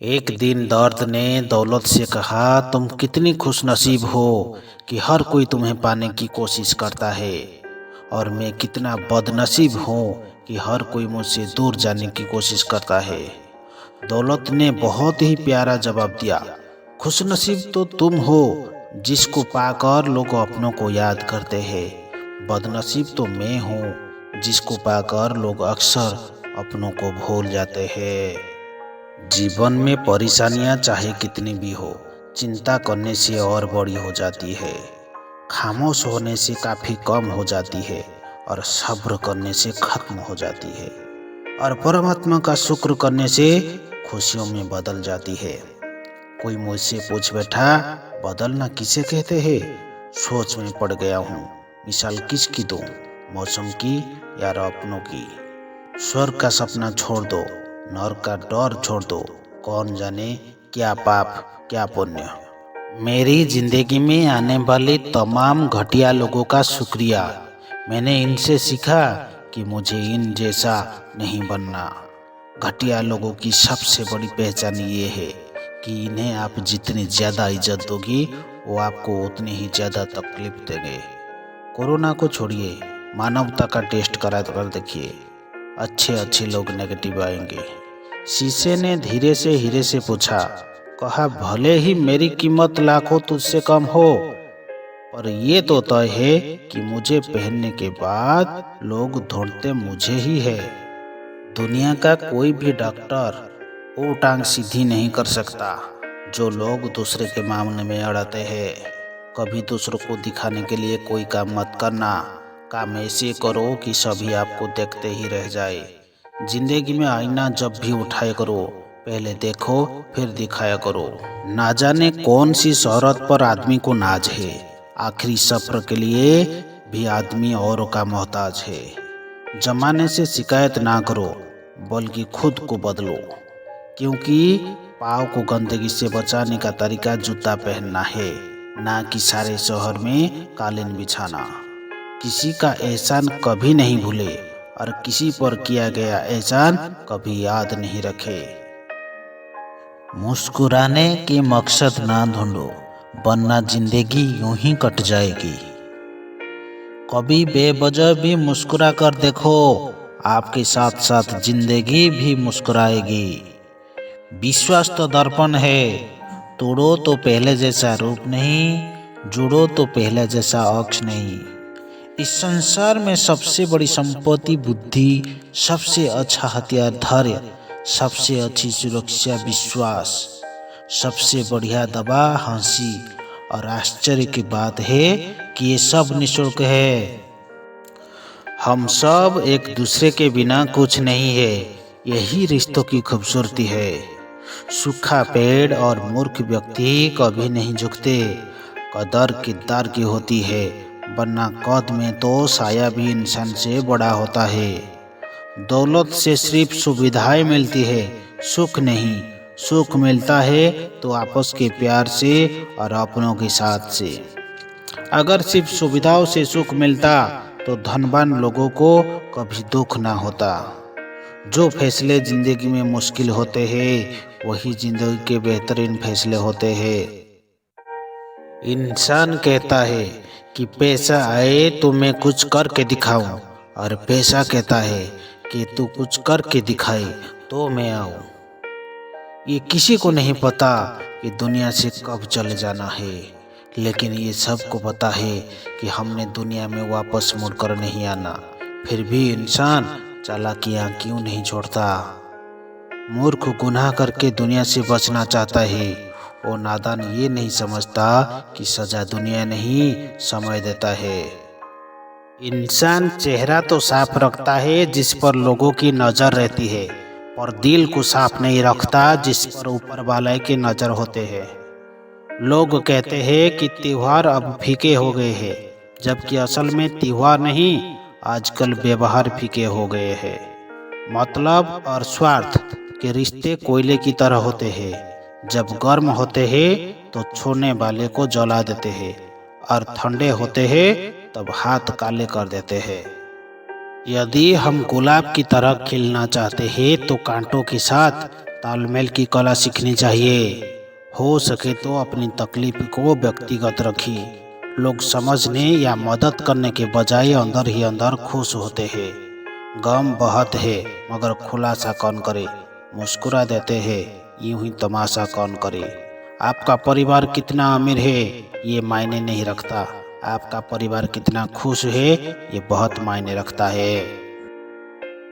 एक दिन दर्द ने दौलत से कहा, तुम कितनी खुशनसीब हो कि हर कोई तुम्हें पाने की कोशिश करता है, और मैं कितना बदनसीब हूँ कि हर कोई मुझसे दूर जाने की कोशिश करता है। दौलत ने बहुत ही प्यारा जवाब दिया, खुशनसीब तो तुम हो जिसको पाकर लोग अपनों को याद करते हैं। बदनसीब तो मैं हूँ जिसको पाकर लोग अक्सर अपनों को भूल जाते हैं। जीवन में परेशानियां चाहे कितनी भी हो, चिंता करने से और बड़ी हो जाती है। खामोश होने से काफ़ी कम हो जाती है और सब्र करने से खत्म हो जाती है, और परमात्मा का शुक्र करने से खुशियों में बदल जाती है। कोई मुझसे पूछ बैठा, बदलना किसे कहते हैं? सोच में पड़ गया हूँ, मिसाल किसकी दूँ, मौसम की या अपनों की? स्वर्ग का सपना छोड़ दो, नरक का डर छोड़ दो, कौन जाने क्या पाप क्या पुण्य। मेरी जिंदगी में आने वाले तमाम घटिया लोगों का शुक्रिया। मैंने इनसे सीखा कि मुझे इन जैसा नहीं बनना। घटिया लोगों की सबसे बड़ी पहचान ये है कि इन्हें आप जितनी ज़्यादा इज्जत दोगी, वो आपको उतनी ही ज़्यादा तकलीफ देंगे। कोरोना को छोड़िए, मानवता का टेस्ट करा कर देखिए, अच्छे अच्छे लोग नेगेटिव आएंगे। शीशे ने धीरे से हीरे से पूछा, कहा भले ही मेरी कीमत लाखों तुझसे कम हो, पर ये तो तय है कि मुझे पहनने के बाद लोग ढूंढते मुझे ही है। दुनिया का कोई भी डॉक्टर वो टांग सीधी नहीं कर सकता जो लोग दूसरे के मामले में अड़ाते हैं। कभी दूसरों को दिखाने के लिए कोई काम मत करना। काम ऐसे करो कि सभी आपको देखते ही रह जाए। जिंदगी में आईना जब भी उठाया करो, पहले देखो फिर दिखाया करो। ना जाने कौन सी शोहरत पर आदमी को नाज है, आखिरी सफर के लिए भी आदमी औरों का मोहताज है। जमाने से शिकायत ना करो, बल्कि खुद को बदलो, क्योंकि पाँव को गंदगी से बचाने का तरीका जूता पहनना है, ना कि सारे शहर में कालीन बिछाना। किसी का एहसान कभी नहीं भूले, और किसी पर किया गया एहसान कभी याद नहीं रखे। मुस्कुराने के मकसद ना ढूंढो, वरना जिंदगी यूं ही कट जाएगी। कभी बेवजह भी मुस्कुरा कर देखो, आपके साथ साथ जिंदगी भी मुस्कुराएगी। विश्वास तो दर्पण है, तोड़ो तो पहले जैसा रूप नहीं, जुड़ो तो पहले जैसा अक्ष नहीं। इस संसार में सबसे बड़ी संपत्ति बुद्धि, सबसे अच्छा हथियार धैर्य, सबसे अच्छी सुरक्षा विश्वास, सबसे बढ़िया दवा हंसी। और आश्चर्य की बात है कि ये सब निःशुल्क है। हम सब एक दूसरे के बिना कुछ नहीं है, यही रिश्तों की खूबसूरती है। सूखा पेड़ और मूर्ख व्यक्ति कभी नहीं झुकते। कदर किरदार की होती है, वरना कद में तो साया भी इंसान से बड़ा होता है। दौलत से सिर्फ सुविधाएं मिलती है, सुख नहीं। सुख मिलता है तो आपस के प्यार से और अपनों के साथ से। अगर सिर्फ सुविधाओं से सुख मिलता तो धनवान लोगों को कभी दुख ना होता। जो फैसले जिंदगी में मुश्किल होते हैं, वही जिंदगी के बेहतरीन फैसले होते हैं। इंसान कहता है कि पैसा आए तो मैं कुछ करके दिखाऊं, और पैसा कहता है कि तू कुछ करके दिखाए तो मैं आऊं। ये किसी को नहीं पता कि दुनिया से कब चले जाना है, लेकिन ये सबको पता है कि हमने दुनिया में वापस मुड़कर नहीं आना। फिर भी इंसान चालाकियां क्यों नहीं छोड़ता? मूर्ख गुनाह करके दुनिया से बचना चाहता है, वो नादान ये नहीं समझता कि सजा दुनिया नहीं समय देता है। इंसान चेहरा तो साफ रखता है जिस पर लोगों की नजर रहती है, पर दिल को साफ नहीं रखता जिस पर ऊपर वाले की नजर होते हैं। लोग कहते हैं कि त्योहार अब फीके हो गए हैं, जबकि असल में त्योहार नहीं, आजकल व्यवहार फीके हो गए हैं। मतलब और स्वार्थ के रिश्ते कोयले की तरह होते हैं, जब गर्म होते हैं तो छोड़ने वाले को जला देते हैं, और ठंडे होते हैं तब हाथ काले कर देते हैं। यदि हम गुलाब की तरह खिलना चाहते हैं तो कांटों के साथ तालमेल की कला सीखनी चाहिए। हो सके तो अपनी तकलीफ को व्यक्तिगत रखिए। लोग समझने या मदद करने के बजाय अंदर ही अंदर खुश होते हैं। गम बहुत है मगर खुलासा कौन करे, मुस्कुरा देते हैं यूं ही तमाशा कौन करे। आपका परिवार कितना अमीर है ये मायने नहीं रखता, आपका परिवार कितना खुश है ये बहुत मायने रखता है।